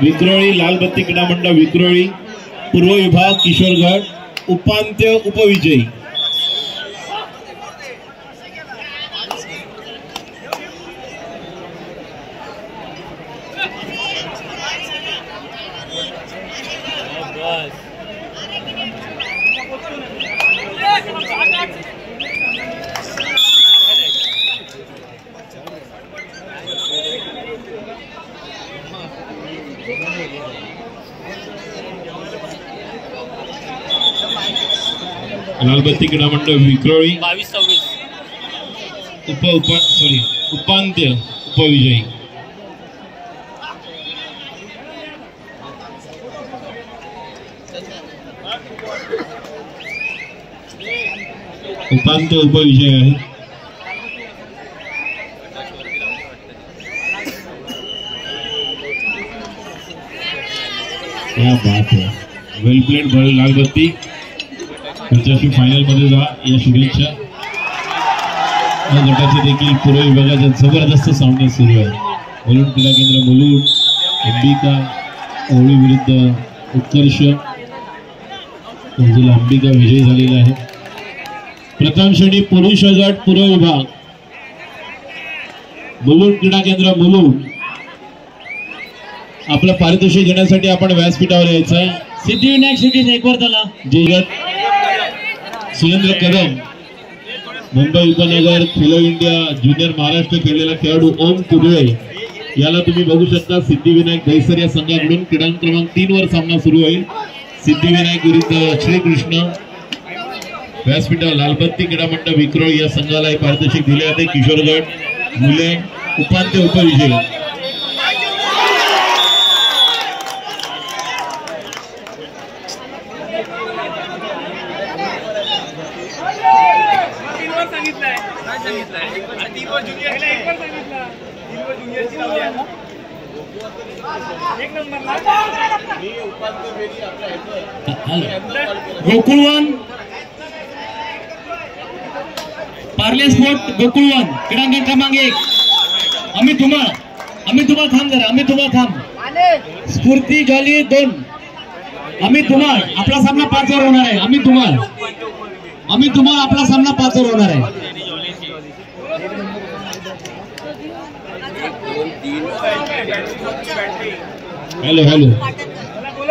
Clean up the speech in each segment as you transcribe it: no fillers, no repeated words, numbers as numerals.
विक्रोळी लालबत्ती क्रीडा मंडळ विक्रोळी पूर्व विभाग किशोरगड उपांत्य उपविजयी। लालबत्ती क्रीडा मंडळ विक्रोळी 22-26 उपांत्य उपविजयी। उपांत्य उपविजय आहे। क्या बात है, वेल प्लेड लालबत्ती। तुमच्याशी फायनल मध्ये जा या शुभेच्छा। गटाचे देखील पूर्व विभागाचा जबरदस्त सामना सुरू आहे। मुलुंड क्रीडा केंद्र मुलुंड अंबिका ओळी विरुद्ध उत्कर्ष। अंबिका विजयी झालेला आहे। प्रथम श्रेणी पुरुष गट पूर्व विभाग मुलुंड क्रीडा केंद्र मुलुंड। आपलं पारितोषिक घेण्यासाठी आपण व्यासपीठावर यायचं आहे। सिद्धिविनायक सिटीज एक वर चला। जयगत सुरेंद्र कदम मुंबई उपनगर खेलो इंडिया ज्युनियर महाराष्ट्र खेळलेला खेळाडू ओम कुर्वे याला तुम्ही बघू शकता। सिद्धिविनायक दहिसर या संघाकडून क्रीडांक क्रमांक 3 वर सामना सुरू होईल। सिद्धिविनायक विरुद्ध श्रीकृष्ण। व्यासपीठावर लालबत्ती क्रीडा मंडळ विक्रोळी या संघाला हे पारितोषिक दिले जाते। किशोरगड मुले उपांत्य उपविजयी। गोकुळवन पार्ले स्पोर्ट गोकुळवन क्रीडांगण क्रमांक 1 अमित धुमाळ थांब जरा। अमित धुमाळ थांब। स्फूर्ती जॉली 2 अमित धुमाळ आपला सामना 5 वर होणार आहे। अमित धुमाळ आपला सामना 5 वर होणार आहे। हॅलो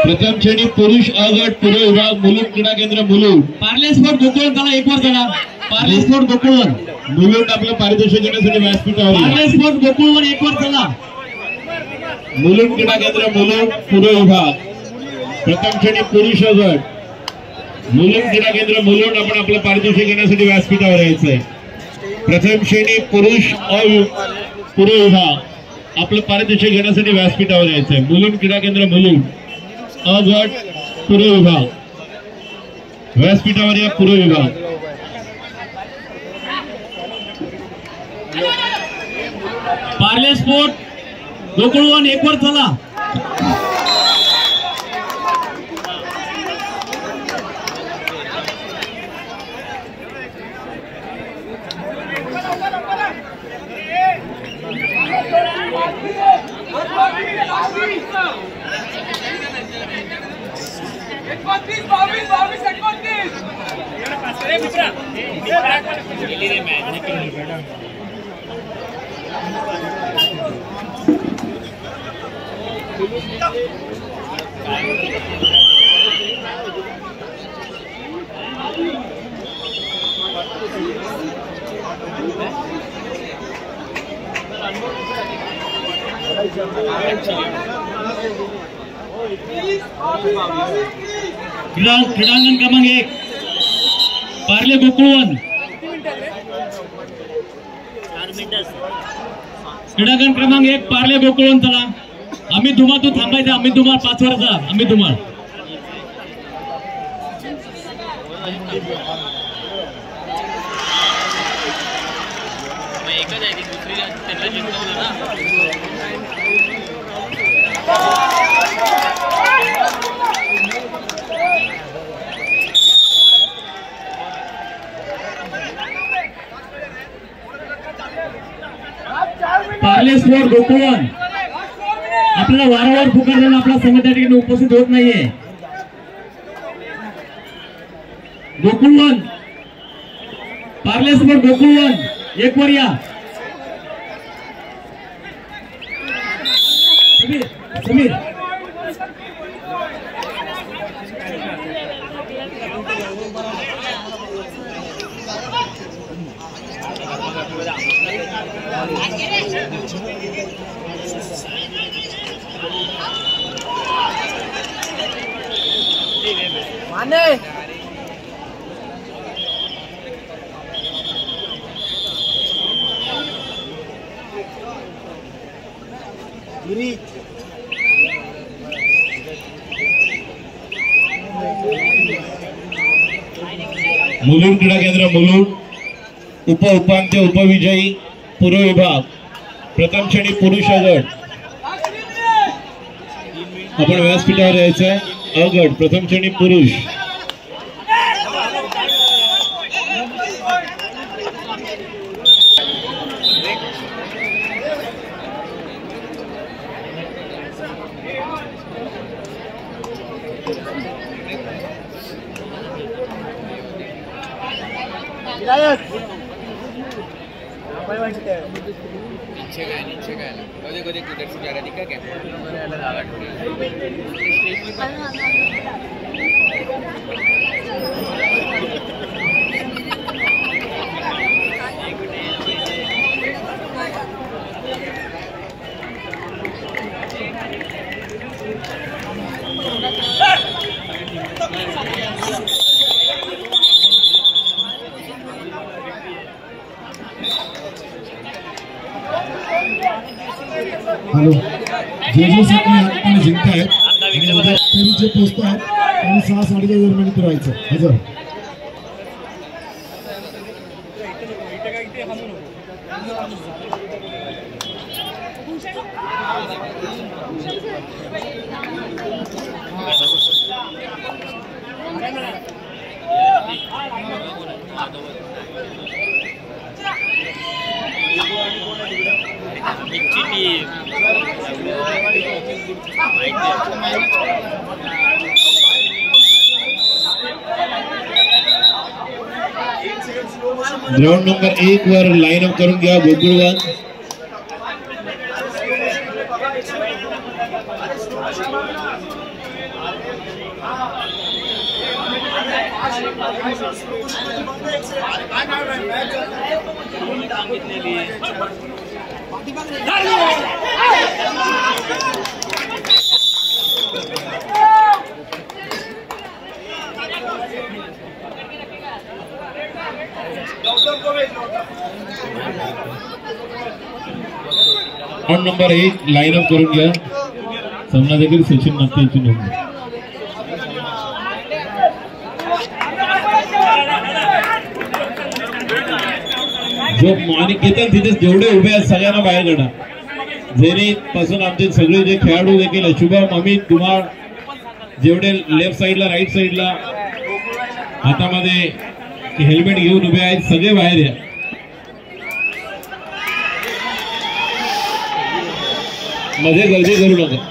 प्रथम श्रेणी पुरुष अ गट पूर्व विभाग मुलुंड क्रीडा केंद्र मुलुंड। पार्ले स्पोर्ट गोकुळवन चला एक वर चला। पार्ले स्पोर्ट गोकुळवन मुलुंड आपलं पारितोषिक घेण्यासाठी व्यासपीठावर। पार्ले स्पोर्ट गोकुळवन एक वर चला। मुलुंड क्रीडा केंद्र मुलुंड पूर्व विभाग प्रथम श्रेणी पुरुष अ गट मुलुंड क्रीडा केंद्र मुलुंड आपण आपलं पारितोषिक घेण्यासाठी व्यासपीठावर यायचंय। प्रथम श्रेणी पुरुष पूर्व विभाग आपलं पारितोषिक घेण्यासाठी व्यासपीठावर यायचंय। मुलुंड क्रीडा केंद्र मुलुंड अ गट पूर्व विभाग व्यासपीठावर या पूर्व विभाग. पार्ले स्पोर्ट गोकुळवन 1 वर चला. क्रीडांगण क्रमांक 1 पार्ले गोकुळवन. क्रीडांगण क्रमांक 1 पार्ले गोकुळवन चला. आम्ही धुमा तू थांबायचं. आम्ही धुमा 5 वर जा. आम्ही धुमा पार्ले स्पोर्ट गोकुळवन. आपल्याला वारंवार पुकारलेला आपला संघ त्या ठिकाणी उपस्थित होत नाहीये. गोकुळवन पार्ले स्पोर्ट गोकुळवन 1 वर या. समीर माने मुलुंड क्रीडा केंद्र मुलुंड उपांत्य उपविजयी पूर्व विभाग प्रथम श्रेणी पुरुष गट. आपण व्यासपीठावर यायचं. अ गट प्रथम श्रेणी पुरुष. हॅलो जे संघ जिंकतायत जे पोचत आहेत त्यांनी 6-8 दरम्यान फिरवायचं. हजर ग्राउंड नंबर 1 वर लाईन अप करून घ्या गोकुळवन. ग्राउंड नंबर 1 लाईन अप करून घ्या. सामना देखील सचिन नाते यांची नोंद. जो मानिक घेतात तिथे जेवढे उभे आहेत सगळ्यांना बाहेर काढा. झेनिथ पासून आमचे सगळे जे खेळाडू देखील शुभम, अमित, कुमार, जेवढे लेफ्ट साईडला राईट साईडला हातामध्ये हेल्मेट घेऊन उभे आहेत सगळे बाहेर या. मध्ये गर्दी करू नका.